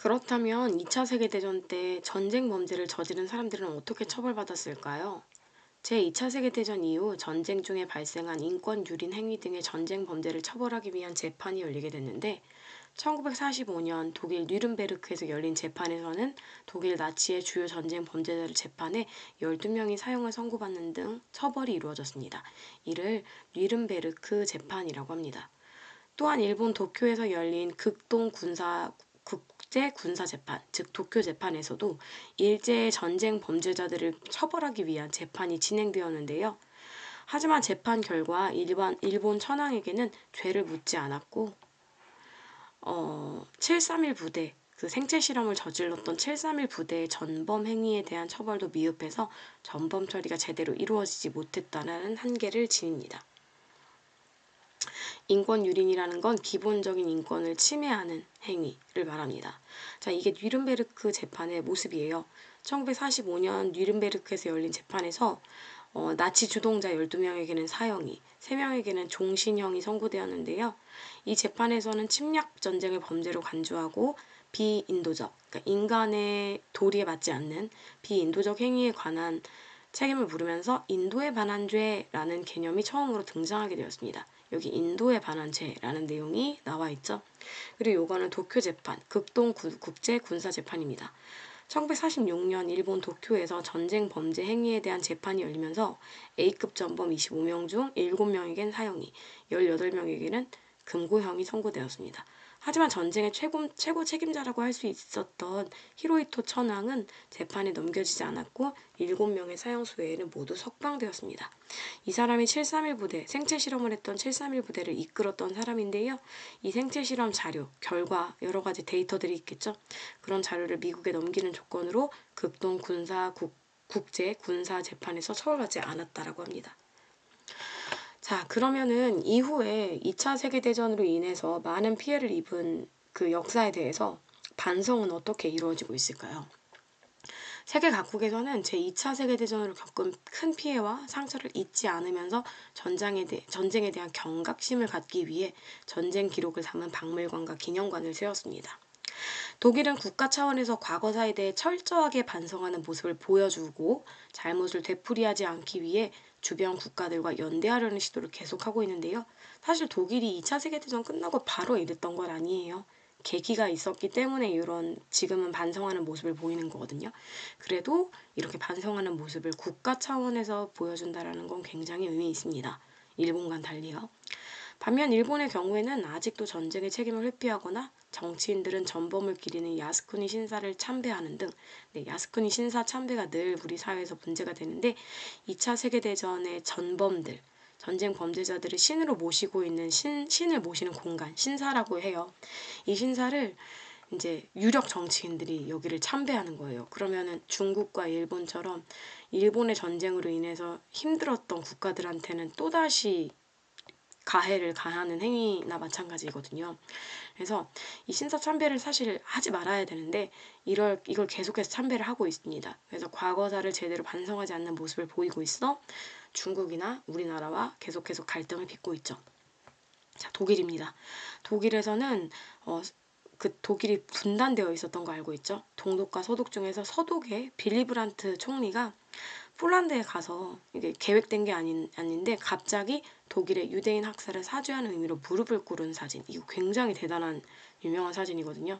그렇다면 2차 세계대전 때 전쟁 범죄를 저지른 사람들은 어떻게 처벌받았을까요? 제2차 세계대전 이후 전쟁 중에 발생한 인권 유린 행위 등의 전쟁 범죄를 처벌하기 위한 재판이 열리게 됐는데 1945년 독일 뉘른베르크에서 열린 재판에서는 독일 나치의 주요 전쟁 범죄자를 재판해 12명이 사형을 선고받는 등 처벌이 이루어졌습니다. 이를 뉘른베르크 재판이라고 합니다. 또한 일본 도쿄에서 열린 국제군사재판, 즉 도쿄재판에서도 일제의 전쟁 범죄자들을 처벌하기 위한 재판이 진행되었는데요. 하지만 재판 결과 일본 천황에게는 죄를 묻지 않았고 731 부대, 그 생체 실험을 저질렀던 731 부대의 전범 행위에 대한 처벌도 미흡해서 전범 처리가 제대로 이루어지지 못했다는 한계를 지닙니다. 인권 유린이라는 건 기본적인 인권을 침해하는 행위를 말합니다. 자, 이게 뉘른베르크 재판의 모습이에요. 1945년 뉘른베르크에서 열린 재판에서 나치 주동자 12명에게는 사형이, 3명에게는 종신형이 선고되었는데요. 이 재판에서는 침략 전쟁을 범죄로 간주하고 비인도적, 그러니까 인간의 도리에 맞지 않는 비인도적 행위에 관한 책임을 물으면서 인도에 관한 죄라는 개념이 처음으로 등장하게 되었습니다. 여기 인도에 관한 죄라는 내용이 나와 있죠. 그리고 요거는 도쿄 재판, 국제군사재판입니다. 1946년 일본 도쿄에서 전쟁 범죄 행위에 대한 재판이 열리면서 A급 전범 25명 중 7명에겐 사형이, 18명에게는 금고형이 선고되었습니다. 하지만 전쟁의 최고 책임자라고 할 수 있었던 히로히토 천황은 재판에 넘겨지지 않았고 7명의 사형수 외에는 모두 석방되었습니다. 이 사람이 731 부대, 생체 실험을 했던 731 부대를 이끌었던 사람인데요. 이 생체 실험 자료, 결과, 여러 가지 데이터들이 있겠죠. 그런 자료를 미국에 넘기는 조건으로 국제군사재판에서 처벌받지 않았다라고 합니다. 자, 그러면은 이후에 2차 세계대전으로 인해서 많은 피해를 입은 그 역사에 대해서 반성은 어떻게 이루어지고 있을까요? 세계 각국에서는 제2차 세계대전으로 겪은 큰 피해와 상처를 잊지 않으면서 전쟁에 대한 경각심을 갖기 위해 전쟁 기록을 담은 박물관과 기념관을 세웠습니다. 독일은 국가 차원에서 과거사에 대해 철저하게 반성하는 모습을 보여주고 잘못을 되풀이하지 않기 위해 주변 국가들과 연대하려는 시도를 계속하고 있는데요. 사실 독일이 2차 세계대전 끝나고 바로 이랬던 건 아니에요. 계기가 있었기 때문에 이런 지금은 반성하는 모습을 보이는 거거든요. 그래도 이렇게 반성하는 모습을 국가 차원에서 보여준다는 건 굉장히 의미 있습니다. 일본과는 달리요. 반면 일본의 경우에는 아직도 전쟁의 책임을 회피하거나 정치인들은 전범을 기리는 야스쿠니 신사를 참배하는 등 야스쿠니 신사 참배가 늘 우리 사회에서 문제가 되는데 2차 세계대전의 전범들, 전쟁 범죄자들을 신으로 모시고 있는 신을 모시는 공간, 신사라고 해요. 이 신사를 이제 유력 정치인들이 여기를 참배하는 거예요. 그러면은 중국과 일본처럼 일본의 전쟁으로 인해서 힘들었던 국가들한테는 또다시 가해를 가하는 행위나 마찬가지거든요. 그래서 이 신사 참배를 사실 하지 말아야 되는데 이걸 계속해서 참배를 하고 있습니다. 그래서 과거사를 제대로 반성하지 않는 모습을 보이고 있어 중국이나 우리나라와 계속해서 갈등을 빚고 있죠. 자, 독일입니다. 독일에서는 독일이 분단되어 있었던 거 알고 있죠? 동독과 서독 중에서 서독의 빌리 브란트 총리가 폴란드에 가서 이게 계획된 게 아닌데 갑자기 독일의 유대인 학살을 사죄하는 의미로 무릎을 꿇은 사진. 이거 굉장히 대단한 유명한 사진이거든요.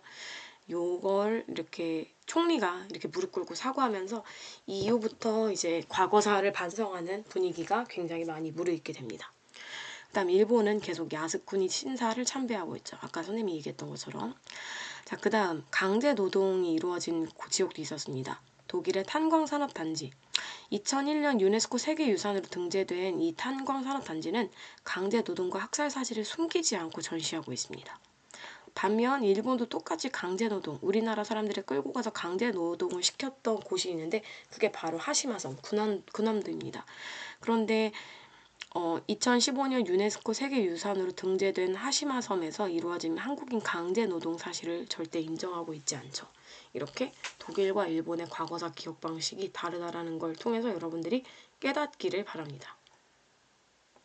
요걸 이렇게 총리가 이렇게 무릎 꿇고 사과하면서 이후부터 이제 과거사를 반성하는 분위기가 굉장히 많이 무르익게 됩니다. 그다음 일본은 계속 야스쿠니 신사를 참배하고 있죠. 아까 선생님이 얘기했던 것처럼. 자, 그다음 강제 노동이 이루어진 지역도 있었습니다. 독일의 탄광산업단지. 2001년 유네스코 세계유산으로 등재된 이 탄광산업단지는 강제 노동과 학살 사실을 숨기지 않고 전시하고 있습니다. 반면 일본도 똑같이 강제 노동, 우리나라 사람들을 끌고 가서 강제 노동을 시켰던 곳이 있는데 그게 바로 하시마섬, 군함도입니다. 그런데 2015년 유네스코 세계유산으로 등재된 하시마섬에서 이루어진 한국인 강제 노동 사실을 절대 인정하고 있지 않죠. 이렇게 독일과 일본의 과거사 기억 방식이 다르다라는 걸 통해서 여러분들이 깨닫기를 바랍니다.